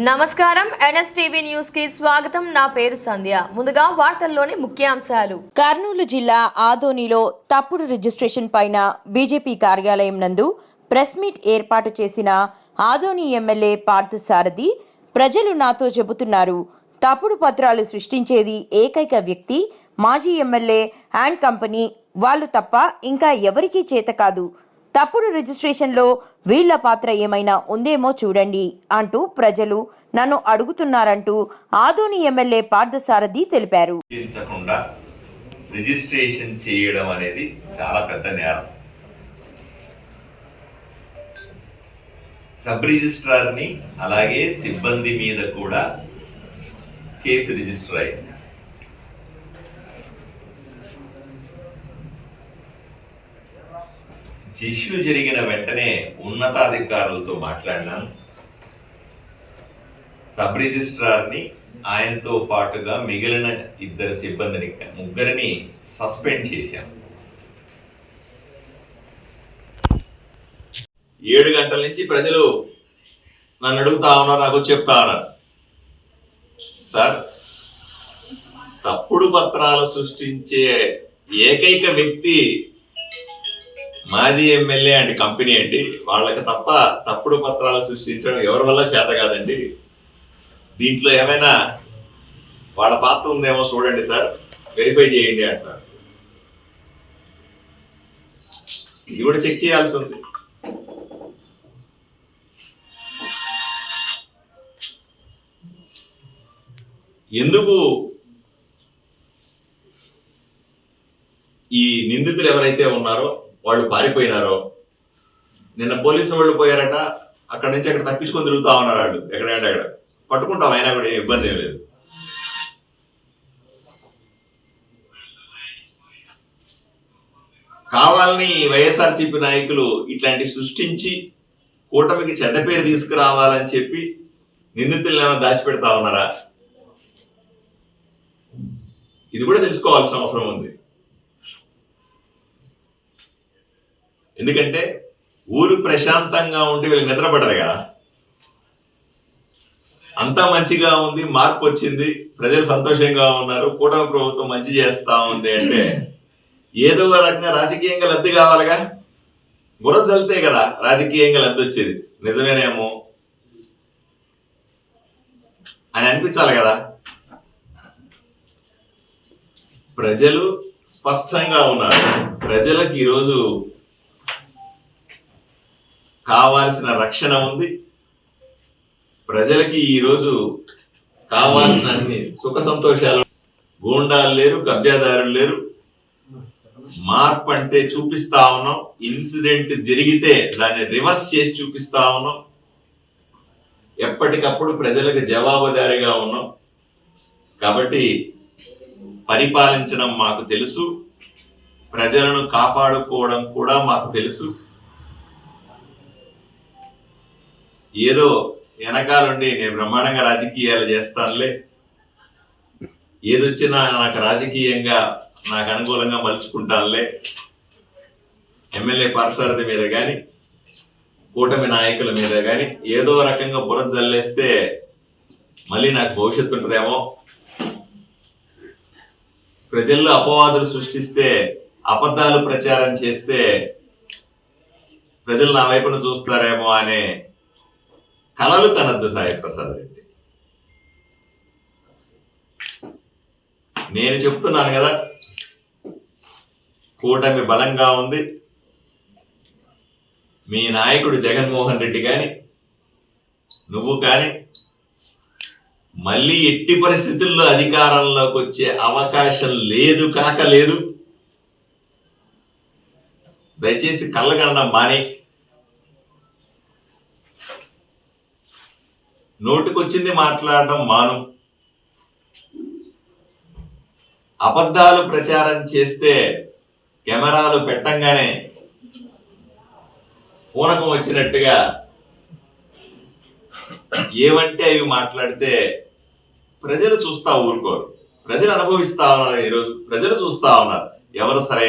నమస్కారం NSTV news కి స్వాగతం. నా పేరు సంధ్య. ముందుగా వార్తల్లోని ముఖ్యాంశాలు. కర్నూలు జిల్లా ఆదోనిలో తప్పుడు రిజిస్ట్రేషన్ పైన బీజేపీ కార్యాలయం నందు ప్రెస్ మీట్ ఏర్పాటు చేసిన ఆదోని ఎమ్మెల్యే పార్థసారథి, ప్రజలు నాతో చెబుతున్నారు, తప్పుడు పత్రాలు సృష్టించేది ఏకైక వ్యక్తి మాజీ ఎమ్మెల్యే అండ్ కంపెనీ వాళ్ళు తప్ప ఇంకా ఎవరికీ చేత కాదు. తప్పుడు రిజిస్ట్రేషన్లో వీళ్ల పాత్ర ఏమైనా ఉందేమో చూడండి అంటూ ప్రజలు నన్ను అడుగుతున్నారంటూ ఆదోని ఎమ్మెల్యే పార్థసారథి తెలిపారు. రిజిస్ట్రేషన్ చేయడం అనేది చాలా పెద్ద నేరం. సబ్ రిజిస్ట్రార్ని అలాగే సిబ్బంది మీద కూడా కేసు రిజిస్టర్ అయింది. ఇష్యూ జరిగిన వెంటనే ఉన్నతాధికారులతో మాట్లాడినాను. సబ్ రిజిస్ట్రార్ని ఆయనతో పాటుగా మిగిలిన ఇద్దరు సిబ్బందిని, ముగ్గురిని సస్పెండ్ చేశాం. 7 గంటల నుంచి ప్రజలు నన్ను అడుగుతా ఉన్నారు, నాకు చెప్తా ఉన్నారు, సార్ తప్పుడు పత్రాలు సృష్టించే ఏకైక వ్యక్తి మాజీ ఎమ్మెల్యే అండ్ కంపెనీ అండి, వాళ్ళకి తప్ప తప్పుడు పత్రాలు సృష్టించడం ఎవరి వల్ల చేత కాదండి, దీంట్లో ఏమైనా వాళ్ళ పాత్ర ఉందేమో చూడండి సార్, వెరిఫై చేయండి అంటారు. ఇది కూడా చెక్ చేయాల్సి ఉంది. ఎందుకు ఈ నిందితులు ఎవరైతే ఉన్నారో వాళ్ళు పారిపోయినారో, నిన్న పోలీసు వాళ్ళు పోయారట, అక్కడి నుంచి అక్కడ తప్పించుకొని తిరుగుతా ఉన్నారు వాళ్ళు, ఎక్కడంటే అక్కడ పట్టుకుంటాం, అయినా కూడా ఇబ్బంది ఏం లేదు. కావాలని వైఎస్ఆర్సీపీ నాయకులు ఇట్లాంటి సృష్టించి కూటమికి చెడ్డ పేరు తీసుకురావాలని చెప్పి నిందితులను ఏమైనా దాచిపెడతా ఉన్నారా? ఇది కూడా తెలుసుకోవాల్సిన అవసరం ఉంది. ఎందుకంటే ఊరు ప్రశాంతంగా ఉంటే వీళ్ళు నిద్రపడరు కదా. అంతా మంచిగా ఉంది, మార్పు వచ్చింది, ప్రజలు సంతోషంగా ఉన్నారు, కూటమి ప్రభుత్వం మంచి చేస్తా ఉంది అంటే ఏదో రకంగా రాజకీయంగా లబ్ధి కావాలిగా. బుర్ర చల్లితే కదా రాజకీయంగా లబ్ధి వచ్చేది, నిజమేనేమో అని అనిపించాలి కదా. ప్రజలు స్పష్టంగా ఉన్నారు. ప్రజలకు ఈరోజు కావాల్సిన రక్షణ ఉంది. ప్రజలకి ఈరోజు కావాల్సిన అన్ని సుఖ సంతోషాలు. గూండాలు లేరు, కబ్జాదారులు లేరు. మార్పు అంటే చూపిస్తా ఉన్నాం. ఇన్సిడెంట్ జరిగితే దాన్ని రివర్స్ చేసి చూపిస్తా ఉన్నాం. ఎప్పటికప్పుడు ప్రజలకు జవాబుదారీగా ఉన్నాం. కాబట్టి పరిపాలించడం మాకు తెలుసు, ప్రజలను కాపాడుకోవడం కూడా మాకు తెలుసు. ఏదో వెనకాలండి నేను బ్రహ్మాండంగా రాజకీయాలు చేస్తానులే, ఏదొచ్చినా నాకు రాజకీయంగా నాకు అనుకూలంగా మలుచుకుంటానులే, ఎమ్మెల్యే పార్థసారథి మీద కానీ కూటమి నాయకుల మీద కానీ ఏదో రకంగా బుర్ర జల్లేస్తే మళ్ళీ నాకు భవిష్యత్తు ఉంటుందేమో, ప్రజల్లో అపవాదులు సృష్టిస్తే, అబద్ధాలు ప్రచారం చేస్తే ప్రజలు నా వైపున చూస్తారేమో అనే కలలు కనద్దు సాయి ప్రసాద్ రెడ్డి. నేను చెప్తున్నాను కదా, కూటమి బలంగా ఉంది. మీ నాయకుడు జగన్మోహన్ రెడ్డి కానీ నువ్వు కానీ మళ్ళీ ఎట్టి పరిస్థితుల్లో అధికారంలోకి వచ్చే అవకాశం లేదు కాక లేదు. దయచేసి కళ్ళగనడం మాని, నోటికొచ్చింది మాట్లాడడం మాను. అబద్ధాలు ప్రచారం చేస్తే కెమెరాలు పెట్టంగానే పూనకం వచ్చినట్టుగా ఏమంటే అవి మాట్లాడితే ప్రజలు చూస్తా ఊరుకోరు. ప్రజలు అనుభవిస్తా ఉన్నారు. ఈరోజు ప్రజలు చూస్తా ఉన్నారు ఎవరు సరైన